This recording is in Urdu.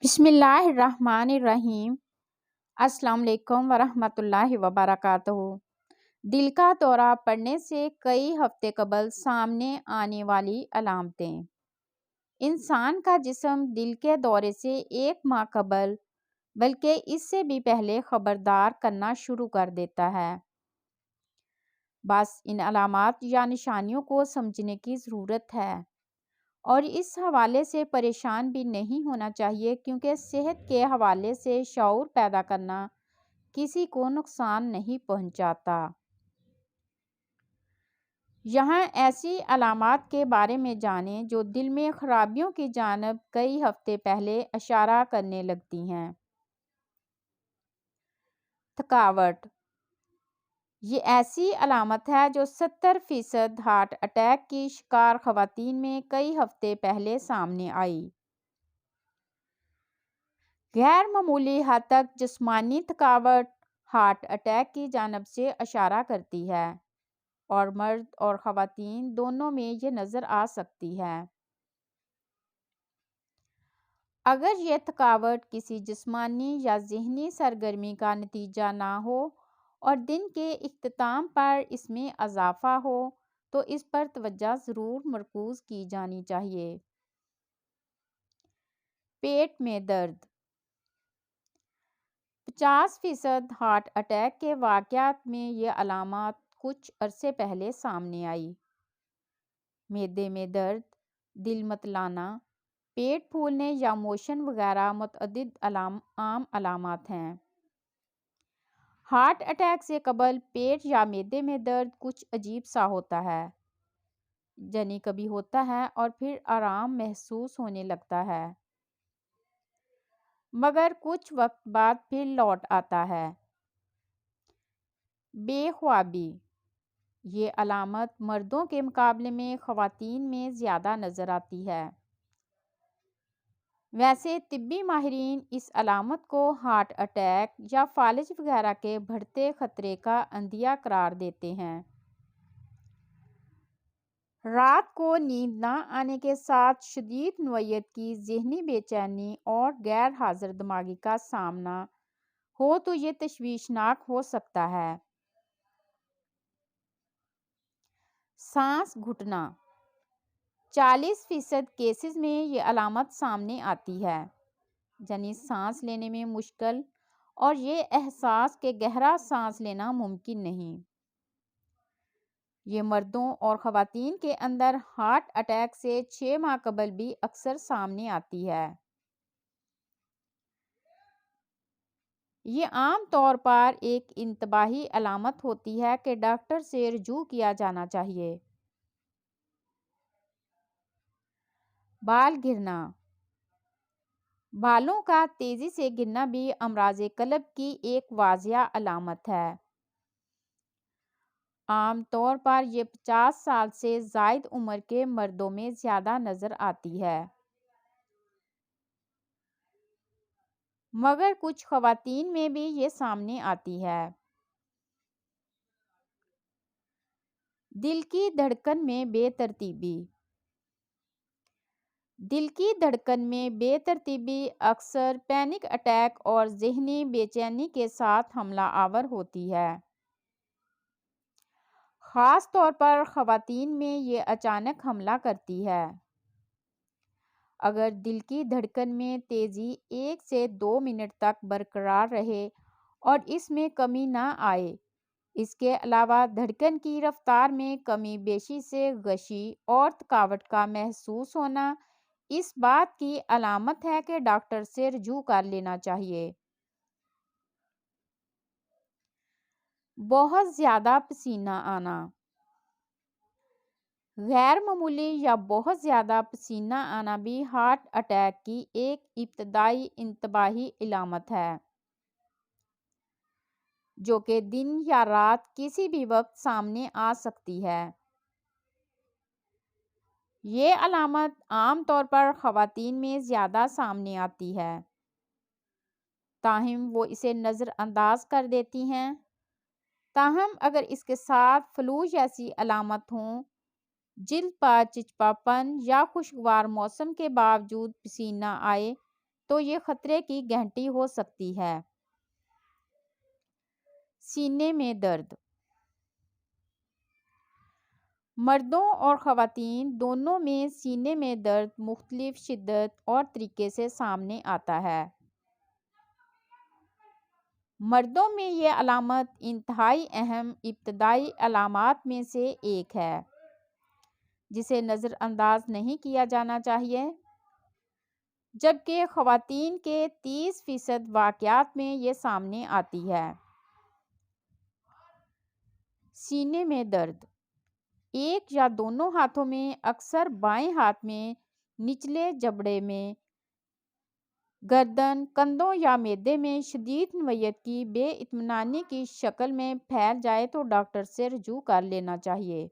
بسم اللہ الرحمن الرحیم۔ السلام علیکم ورحمۃ اللہ وبرکاتہ۔ دل کا دورہ پڑنے سے کئی ہفتے قبل سامنے آنے والی علامتیں۔ انسان کا جسم دل کے دورے سے 1 ماہ قبل بلکہ اس سے بھی پہلے خبردار کرنا شروع کر دیتا ہے۔ بس ان علامات یا نشانیوں کو سمجھنے کی ضرورت ہے اور اس حوالے سے پریشان بھی نہیں ہونا چاہیے، کیونکہ صحت کے حوالے سے شعور پیدا کرنا کسی کو نقصان نہیں پہنچاتا۔ یہاں ایسی علامات کے بارے میں جانیں جو دل میں خرابیوں کی جانب کئی ہفتے پہلے اشارہ کرنے لگتی ہیں۔ تھکاوٹ، یہ ایسی علامت ہے جو 70% ہارٹ اٹیک کی شکار خواتین میں کئی ہفتے پہلے سامنے آئی۔ غیر معمولی حد تک جسمانی تھکاوٹ ہارٹ اٹیک کی جانب سے اشارہ کرتی ہے اور مرد اور خواتین دونوں میں یہ نظر آ سکتی ہے۔ اگر یہ تھکاوٹ کسی جسمانی یا ذہنی سرگرمی کا نتیجہ نہ ہو اور دن کے اختتام پر اس میں اضافہ ہو تو اس پر توجہ ضرور مرکوز کی جانی چاہیے۔ پیٹ میں درد، 50% ہارٹ اٹیک کے واقعات میں یہ علامات کچھ عرصے پہلے سامنے آئی۔ معدے میں درد، دل متلانا، پیٹ پھولنے یا موشن وغیرہ متعدد عام علامات ہیں۔ ہارٹ اٹیک سے قبل پیٹ یا معدے میں درد کچھ عجیب سا ہوتا ہے، یعنی کبھی ہوتا ہے اور پھر آرام محسوس ہونے لگتا ہے، مگر کچھ وقت بعد پھر لوٹ آتا ہے۔ بے خوابی، یہ علامت مردوں کے مقابلے میں خواتین میں زیادہ نظر آتی ہے۔ ویسے طبی ماہرین اس علامت کو ہارٹ اٹیک یا فالج وغیرہ کے بڑھتے خطرے کا عندیہ قرار دیتے ہیں۔ رات کو نیند نہ آنے کے ساتھ شدید نوعیت کی ذہنی بے چینی اور غیر حاضر دماغی کا سامنا ہو تو یہ تشویشناک ہو سکتا ہے۔ سانس گھٹنا، 40% کیسز میں یہ علامت سامنے آتی ہے، یعنی سانس لینے میں مشکل اور یہ احساس کہ گہرا سانس لینا ممکن نہیں۔ یہ مردوں اور خواتین کے اندر ہارٹ اٹیک سے 6 ماہ قبل بھی اکثر سامنے آتی ہے۔ یہ عام طور پر ایک انتباہی علامت ہوتی ہے کہ ڈاکٹر سے رجوع کیا جانا چاہیے۔ بال گرنا، بالوں کا تیزی سے گرنا بھی امراض قلب کی ایک واضح علامت ہے۔ عام طور پر یہ 50 سال سے زائد عمر کے مردوں میں زیادہ نظر آتی ہے، مگر کچھ خواتین میں بھی یہ سامنے آتی ہے۔ دل کی دھڑکن میں بے ترتیبی، دل کی دھڑکن میں بے ترتیبی اکثر پینک اٹیک اور ذہنی بے چینی کے ساتھ حملہ آور ہوتی ہے۔ خاص طور پر خواتین میں یہ اچانک حملہ کرتی ہے۔ اگر دل کی دھڑکن میں تیزی 1 سے 2 منٹ تک برقرار رہے اور اس میں کمی نہ آئے، اس کے علاوہ دھڑکن کی رفتار میں کمی بیشی سے غشی اور تھکاوٹ کا محسوس ہونا اس بات کی علامت ہے کہ ڈاکٹر سے رجوع کر لینا چاہیے۔ بہت زیادہ پسینہ آنا، غیر معمولی یا بہت زیادہ پسینہ آنا بھی ہارٹ اٹیک کی ایک ابتدائی انتباہی علامت ہے، جو کہ دن یا رات کسی بھی وقت سامنے آ سکتی ہے۔ یہ علامت عام طور پر خواتین میں زیادہ سامنے آتی ہے، تاہم وہ اسے نظر انداز کر دیتی ہیں۔ تاہم اگر اس کے ساتھ فلو جیسی علامت ہوں، جلد پر چپچپاپن یا خوشگوار موسم کے باوجود پسینہ آئے، تو یہ خطرے کی گھنٹی ہو سکتی ہے۔ سینے میں درد۔ مردوں اور خواتین دونوں میں سینے میں درد مختلف شدت اور طریقے سے سامنے آتا ہے۔ مردوں میں یہ علامت انتہائی اہم ابتدائی علامات میں سے ایک ہے جسے نظر انداز نہیں کیا جانا چاہیے، جبکہ خواتین کے 30% واقعات میں یہ سامنے آتی ہے۔ سینے میں درد ایک یا دونوں ہاتھوں میں، اکثر بائیں ہاتھ میں، نچلے جبڑے میں، گردن، کندھوں یا معدے میں شدید نوعیت کی بے اطمینانی کی شکل میں پھیل جائے تو ڈاکٹر سے رجوع کر لینا چاہیے۔